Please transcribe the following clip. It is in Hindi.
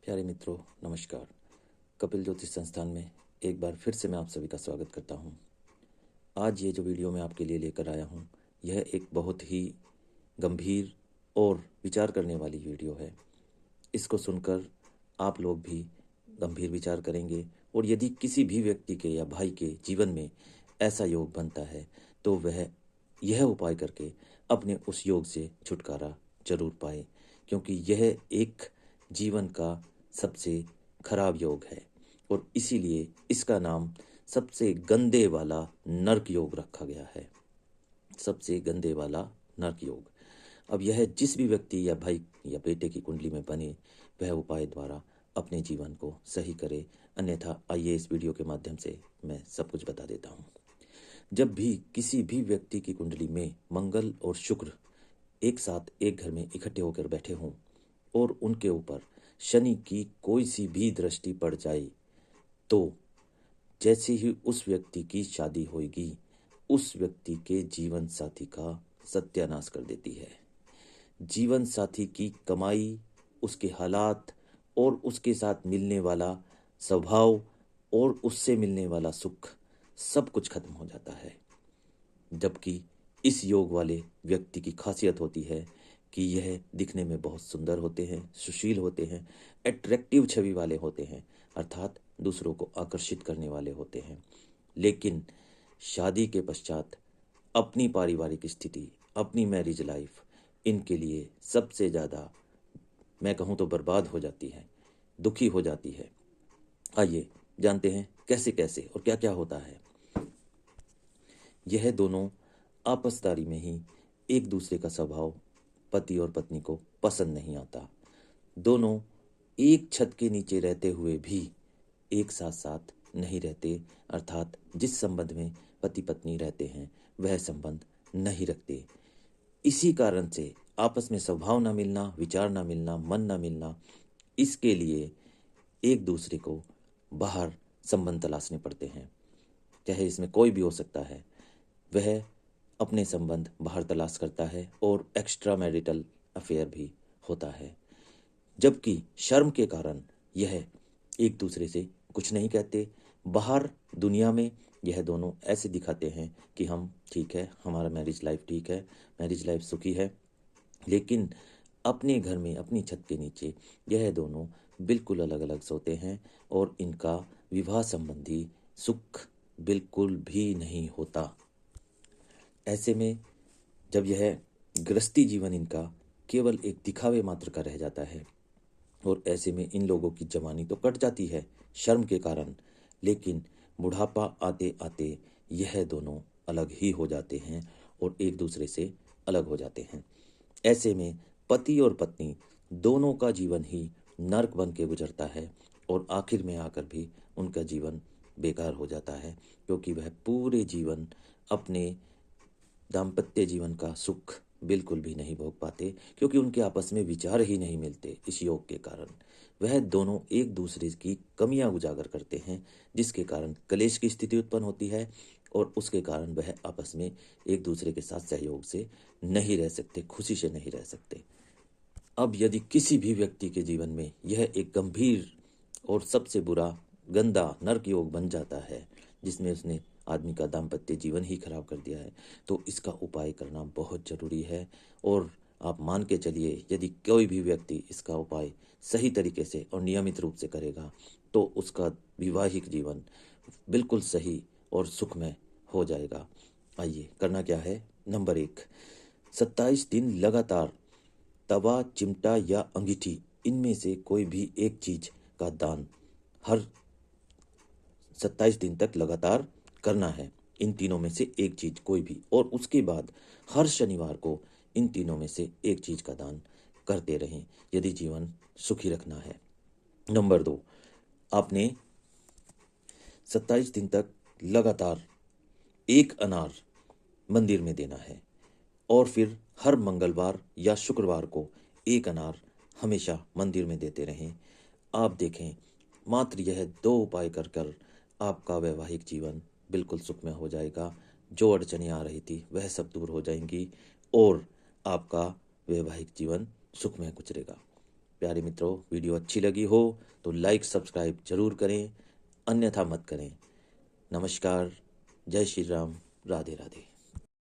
प्यारे मित्रों, नमस्कार। कपिल ज्योतिष संस्थान में एक बार फिर से मैं आप सभी का स्वागत करता हूं। आज ये जो वीडियो मैं आपके लिए लेकर आया हूं, यह एक बहुत ही गंभीर और विचार करने वाली वीडियो है। इसको सुनकर आप लोग भी गंभीर विचार करेंगे और यदि किसी भी व्यक्ति के या भाई के जीवन में ऐसा योग बनता है तो वह यह उपाय करके अपने उस योग से छुटकारा जरूर पाए, क्योंकि यह एक जीवन का सबसे खराब योग है और इसीलिए इसका नाम सबसे गंदे वाला नर्क योग रखा गया है। सबसे गंदे वाला नर्क योग। अब यह जिस भी व्यक्ति या भाई या बेटे की कुंडली में बने वह उपाय द्वारा अपने जीवन को सही करे, अन्यथा आइए इस वीडियो के माध्यम से मैं सब कुछ बता देता हूँ। जब भी किसी भी व्यक्ति की कुंडली में मंगल और शुक्र एक साथ एक घर में इकट्ठे होकर बैठे हों और उनके ऊपर शनि की कोई सी भी दृष्टि पड़ जाए तो जैसे ही उस व्यक्ति की शादी होगी उस व्यक्ति के जीवन साथी का सत्यानाश कर देती है। जीवन साथी की कमाई, उसके हालात और उसके साथ मिलने वाला स्वभाव और उससे मिलने वाला सुख सब कुछ खत्म हो जाता है। जबकि इस योग वाले व्यक्ति की खासियत होती है कि यह दिखने में बहुत सुंदर होते हैं, सुशील होते हैं, अट्रैक्टिव छवि वाले होते हैं, अर्थात दूसरों को आकर्षित करने वाले होते हैं। लेकिन शादी के पश्चात अपनी पारिवारिक स्थिति, अपनी मैरिज लाइफ इनके लिए सबसे ज़्यादा मैं कहूँ तो बर्बाद हो जाती है, दुखी हो जाती है। आइए जानते हैं कैसे कैसे और क्या क्या होता है। यह दोनों आपसदारी में ही एक दूसरे का स्वभाव पति और पत्नी को पसंद नहीं आता। दोनों एक छत के नीचे रहते हुए भी एक साथ साथ नहीं रहते, अर्थात जिस संबंध में पति पत्नी रहते हैं वह संबंध नहीं रखते। इसी कारण से आपस में स्वभाव ना मिलना, विचार ना मिलना, मन ना मिलना, इसके लिए एक दूसरे को बाहर संबंध तलाशने पड़ते हैं। चाहे इसमें कोई भी हो सकता है, वह अपने संबंध बाहर तलाश करता है और एक्स्ट्रा मैरिटल अफेयर भी होता है। जबकि शर्म के कारण यह एक दूसरे से कुछ नहीं कहते। बाहर दुनिया में यह दोनों ऐसे दिखाते हैं कि हम ठीक है, हमारा मैरिज लाइफ ठीक है, मैरिज लाइफ सुखी है, लेकिन अपने घर में अपनी छत के नीचे यह दोनों बिल्कुल अलग अलग सोते हैं और इनका विवाह संबंधी सुख बिल्कुल भी नहीं होता। ऐसे में जब यह गृहस्थी जीवन इनका केवल एक दिखावे मात्र का रह जाता है और ऐसे में इन लोगों की जवानी तो कट जाती है शर्म के कारण, लेकिन बुढ़ापा आते आते यह दोनों अलग ही हो जाते हैं और एक दूसरे से अलग हो जाते हैं। ऐसे में पति और पत्नी दोनों का जीवन ही नर्क बन के गुजरता है और आखिर में आकर भी उनका जीवन बेकार हो जाता है, क्योंकि वह पूरे जीवन अपने दाम्पत्य जीवन का सुख बिल्कुल भी नहीं भोग पाते, क्योंकि उनके आपस में विचार ही नहीं मिलते। इस योग के कारण वह दोनों एक दूसरे की कमियां उजागर करते हैं, जिसके कारण कलेश की स्थिति उत्पन्न होती है और उसके कारण वह आपस में एक दूसरे के साथ सहयोग से नहीं रह सकते, खुशी से नहीं रह सकते। अब यदि किसी भी व्यक्ति के जीवन में यह एक गंभीर और सबसे बुरा गंदा नर्क योग बन जाता है, जिसमें उसने आदमी का दाम्पत्य जीवन ही खराब कर दिया है, तो इसका उपाय करना बहुत जरूरी है। और आप मान के चलिए, यदि कोई भी व्यक्ति इसका उपाय सही तरीके से और नियमित रूप से करेगा तो उसका वैवाहिक जीवन बिल्कुल सही और सुखमय हो जाएगा। आइए करना क्या है। नंबर 1, 27 दिन लगातार तवा, चिमटा या अंगीठी इनमें से कोई भी एक चीज का दान हर 27 दिन तक लगातार करना है। इन तीनों में से एक चीज कोई भी, और उसके बाद हर शनिवार को इन तीनों में से एक चीज का दान करते रहें यदि जीवन सुखी रखना है। नंबर 2, आपने 27 दिन तक लगातार एक अनार मंदिर में देना है और फिर हर मंगलवार या शुक्रवार को एक अनार हमेशा मंदिर में देते रहें। आप देखें, मात्र यह 2 उपाय कर कर आपका वैवाहिक जीवन बिल्कुल सुखमय हो जाएगा। जो अड़चनें आ रही थी वह सब दूर हो जाएंगी और आपका वैवाहिक जीवन सुखमय गुजरेगा। प्यारे मित्रों, वीडियो अच्छी लगी हो तो लाइक सब्सक्राइब जरूर करें, अन्यथा मत करें। नमस्कार, जय श्री राम, राधे राधे।